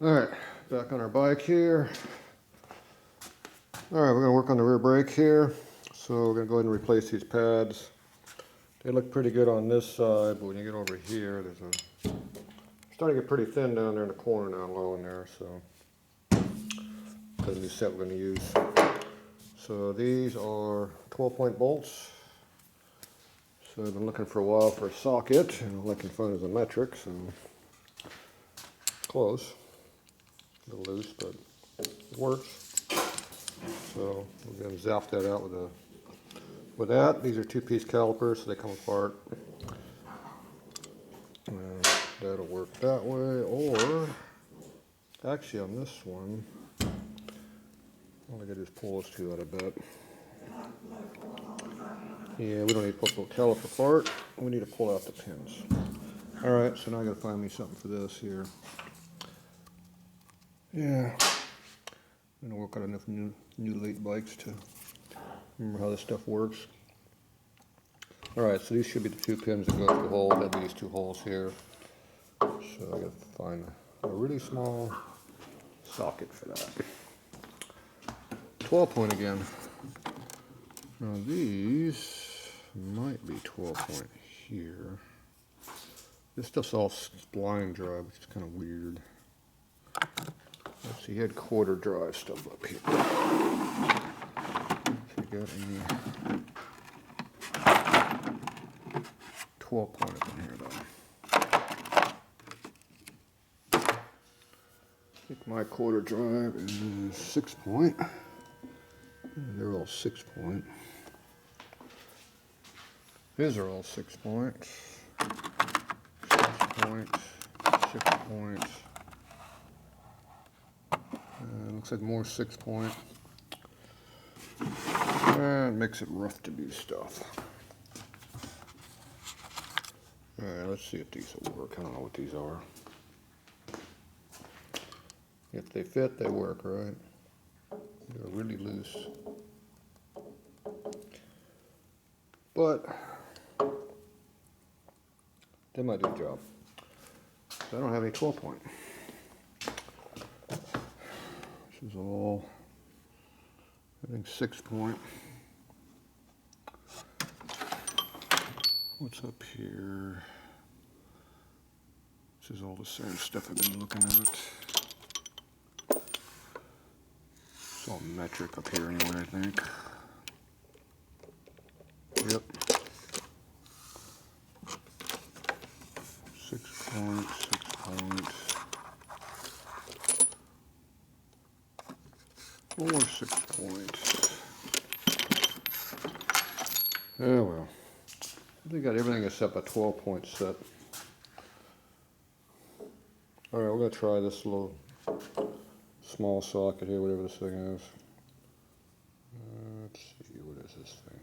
Alright, back on our bike here. Alright, we're going to work on the rear brake here. So we're going to go ahead and replace these pads. They look pretty good on this side, but when you get over here, there's a... starting to get pretty thin down there in the corner now, low in there, so... that's the new set we're going to use. So these are 12-point bolts. So I've been looking for a while for a socket, and all I can find is a metric, so... close. A little loose, but it works. So we're going to zap that out with that. These are two-piece calipers, so they come apart. And that'll work that way, or actually on this one, all I gotta do is pull those two out a bit. Yeah, we don't need to pull the caliper apart. We need to pull out the pins. All right, so now I gotta find me something for this here. Yeah, I'm gonna work on enough new late bikes to remember how this stuff works. All right, so these should be the two pins that go through the hole. That'll be these two holes here. So I gotta find a really small socket for that. 12-point again. Now these might be 12-point here. This stuff's all spline drive, which is kind of weird. Let's see, he had quarter drive stuff up here. So you got any 12-point up in here though. I think my quarter drive is 6-point. They're all 6-point. These are all 6-point. 6-point. 6-point. Looks like more 6-point. It makes it rough to do stuff. Alright, let's see if these will work. I don't know what these are. If they fit, they work, right? They're really loose. But they might do the job. So I don't have any 12-point. This is all, I think, 6-point. What's up here? This is all the same stuff I've been looking at. It's all metric up here anyway, I think. Yep. 6-point, 6-point. Or 6-point. Oh well. I think I got everything except a 12-point set. Alright, we're going to try this little small socket here, whatever this thing is. Let's see, what is this thing?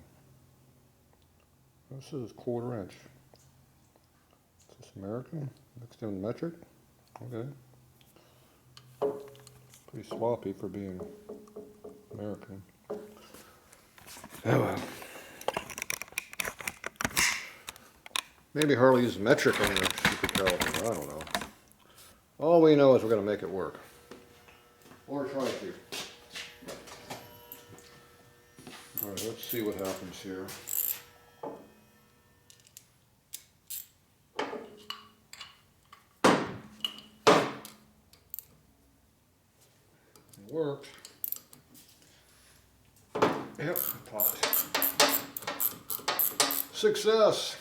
This is 1/4 inch. Is this American? Next to the metric? Okay. Pretty sloppy for being American. Oh well. Maybe Harley used metric on their stupid caliper. I don't know. All we know is we're going to make it work. Or try to. Alright, let's see what happens here. It worked. Yep, it popped. Success!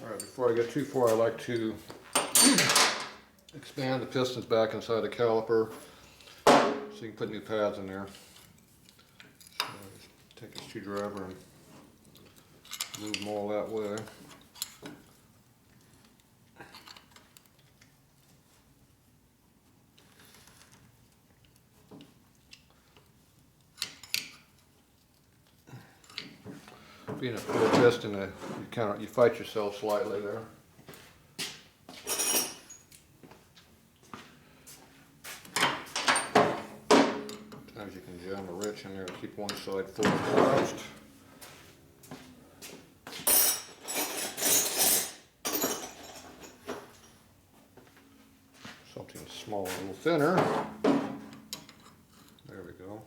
Alright, before I get too far, I like to expand the pistons back inside the caliper so you can put new pads in there. So just take a screwdriver and move them all that way. Being a full piston, you fight yourself slightly there. Sometimes you can jam a wrench in there to keep one side full collapsed. smaller, a little thinner. There we go.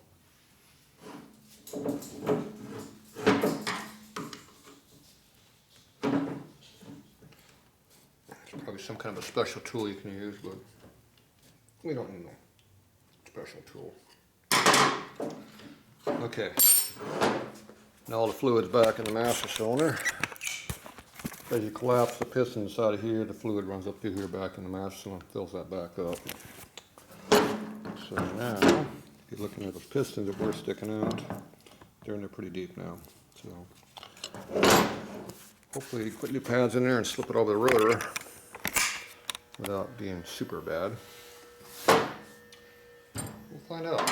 There's probably some kind of a special tool you can use, but we don't need no special tool. Okay, now all the fluid's back in the master cylinder. As you collapse the piston inside of here, the fluid runs up through here back in the master cylinder and fills that back up. So now, if you're looking at those pistons that were sticking out, they're pretty deep now. So hopefully you put new pads in there and slip it over the rotor without being super bad. We'll find out.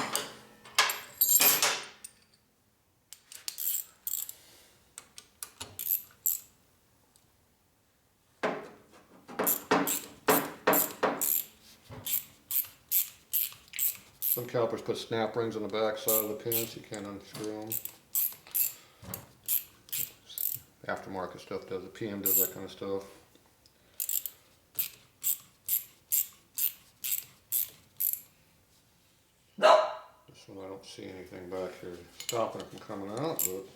Some calipers put snap rings on the back side of the pins so you can't unscrew them. Aftermarket stuff does, the PM does that kind of stuff. This one I don't see anything back here stopping it from coming out, but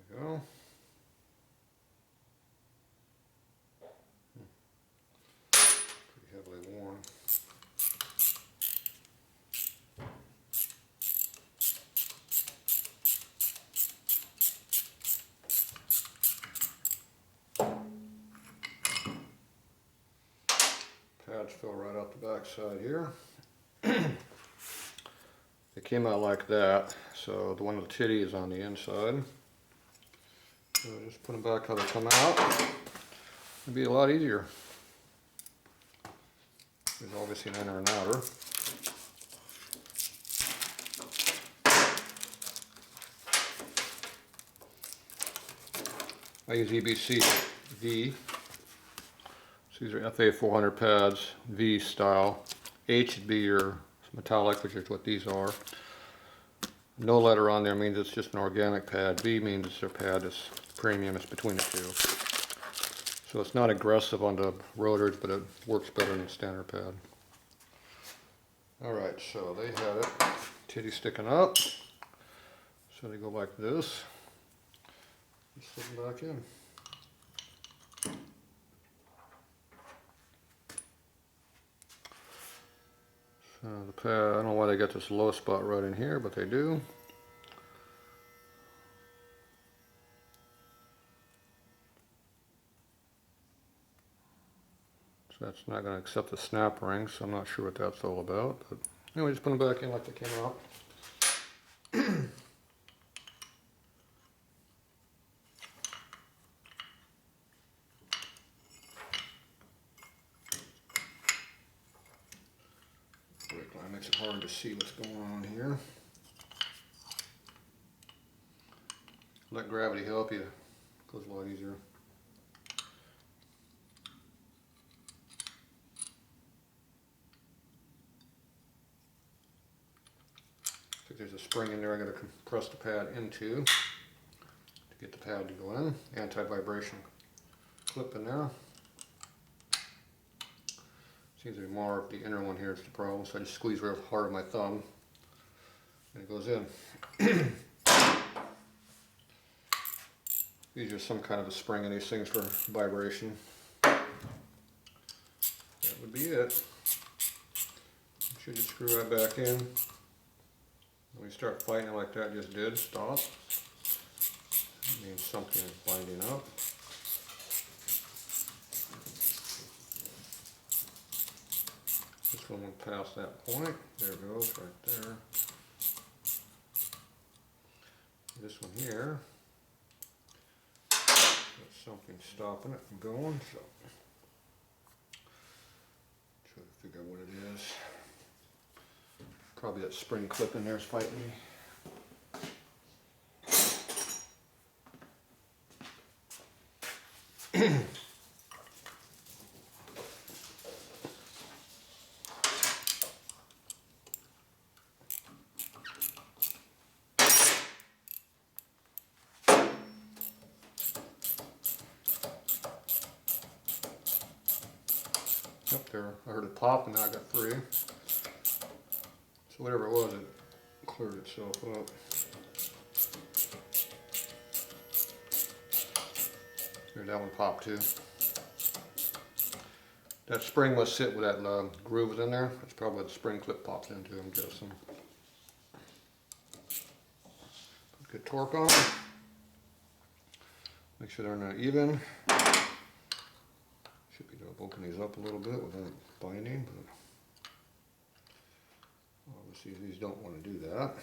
there we go. Pretty heavily worn. Pads fill right out the back side here. They came out like that, so the one with the titty is on the inside. So just put them back how they come out. It'd be a lot easier. There's obviously an inner and outer. I use EBC V. So these are FA 400 pads, V style. H would be your metallic, which is what these are. No letter on there means it's just an organic pad. V means it's a pad that's premium, it's between the two. So it's not aggressive on the rotors, but it works better than the standard pad. Alright, so they have it. Titty sticking up. So they go like this. Just slip them back in. The pad, I don't know why they got this low spot right in here, but they do. So that's not going to accept the snap ring, so I'm not sure what that's all about. But anyway, just put them back in like they came out. Makes it hard to see what's going on here. Let gravity help you. It goes a lot easier. I think there's a spring in there I'm going to compress the pad into to get the pad to go in. Anti-vibration clip in there. Seems to be more of the inner one here is the problem, so I just squeeze real hard with my thumb and it goes in. These are some kind of a spring in these things for vibration. That would be it. You should just screw that back in. When you start fighting it like that just did, stop. That means something is binding up. This one went past that point. There it goes, right there. This one here, there's something stopping it from going, so try to figure out what it is. Probably that spring clip in there is fighting me. Up there, I heard it pop and now I got 3. So whatever it was, it cleared itself up. Here, that one popped too. That spring must sit with that groove was in there. That's probably what the spring clip pops into, I'm guessing. Put good torque on them. Make sure they're not even. Should be able to open these up a little bit without binding, but obviously these don't want to do that.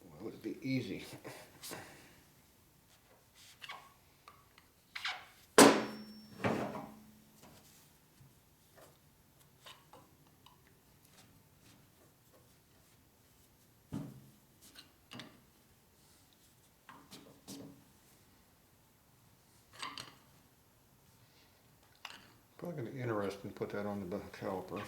Why would it be easy? Probably going to be interesting to put that on the caliper.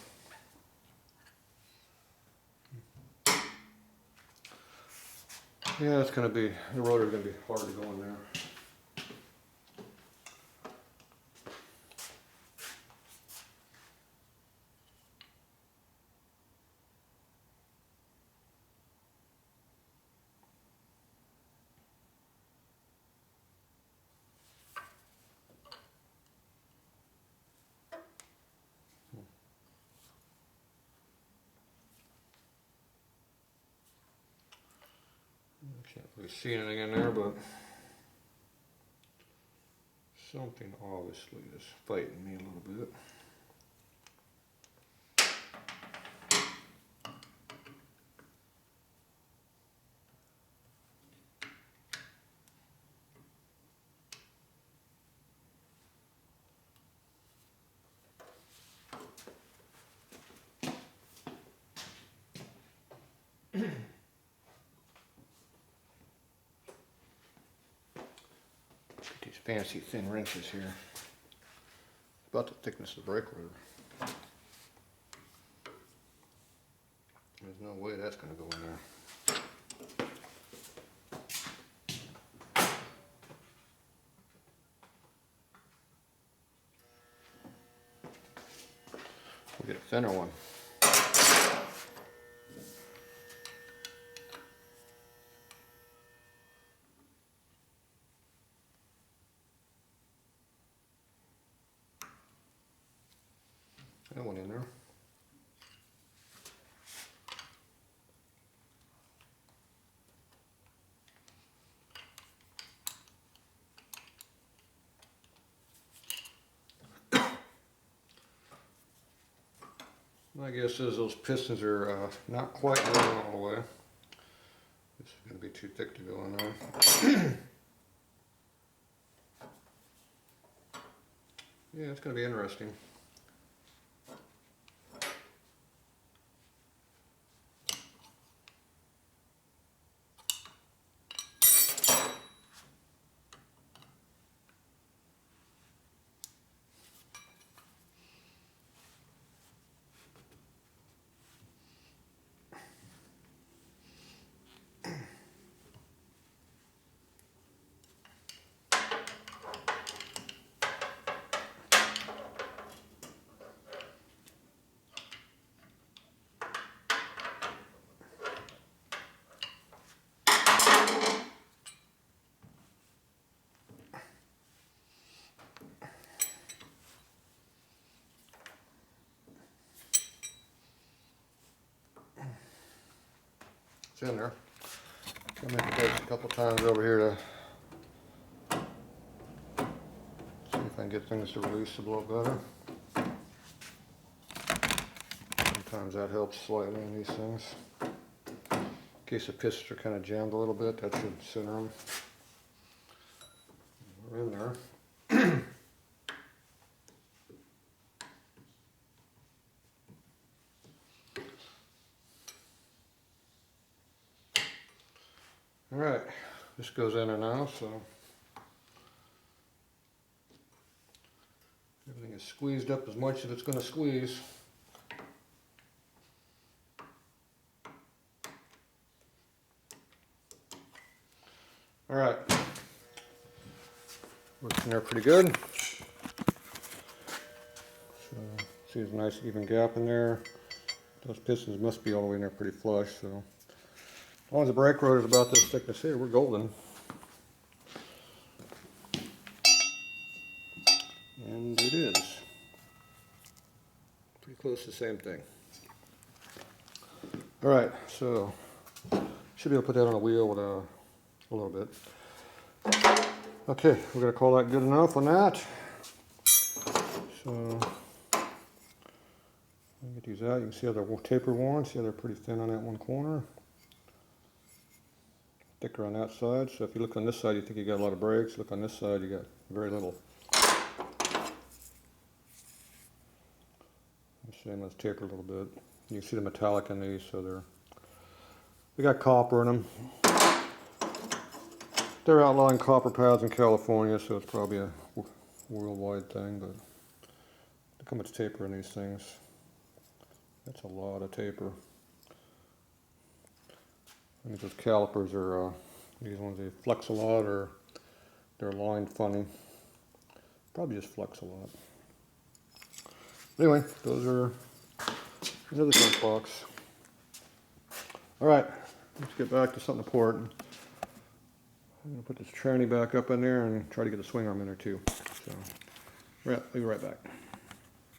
Yeah, it's going to be, the rotor's going to be hard to go in there. Can't really see anything in there, but something obviously is fighting me a little bit. These fancy thin wrenches here. About the thickness of the brake rotor. There's no way that's going to go in there. We'll get a thinner one. That one in there. My guess is those pistons are not quite going all the way. This is going to be too thick to go in there. Yeah, it's going to be interesting. It's in there. I'm going to make it a couple times over here to see if I can get things to release a little better. Sometimes that helps slightly in these things. In case the pistons are kind of jammed a little bit, that should center them. We're in there. Alright, this goes in there now, so everything is squeezed up as much as it's going to squeeze. Alright, works in there pretty good. See, there's a nice even gap in there. Those pistons must be all the way in there pretty flush, so as long as the brake rotor is about this thickness here, we're golden. And it is. Pretty close to the same thing. Alright, so should be able to put that on a wheel with a little bit. Okay, we're going to call that good enough on that. So, get these out. You can see how they're taper worn. See how they're pretty thin on that one corner. Thicker on that side. So if you look on this side, you think you got a lot of brakes. Look on this side, you got very little. Same as taper a little bit. You can see the metallic in these, so they got copper in them. They're outlawing copper pads in California, so it's probably a worldwide thing, but look how much taper in these things. That's a lot of taper. I mean, those calipers are, these ones, they flex a lot, or they're aligned funny. Probably just flex a lot. Anyway, those are the junk box. Alright, let's get back to something important. I'm going to put this tranny back up in there and try to get the swing arm in there too. So, we'll be right back.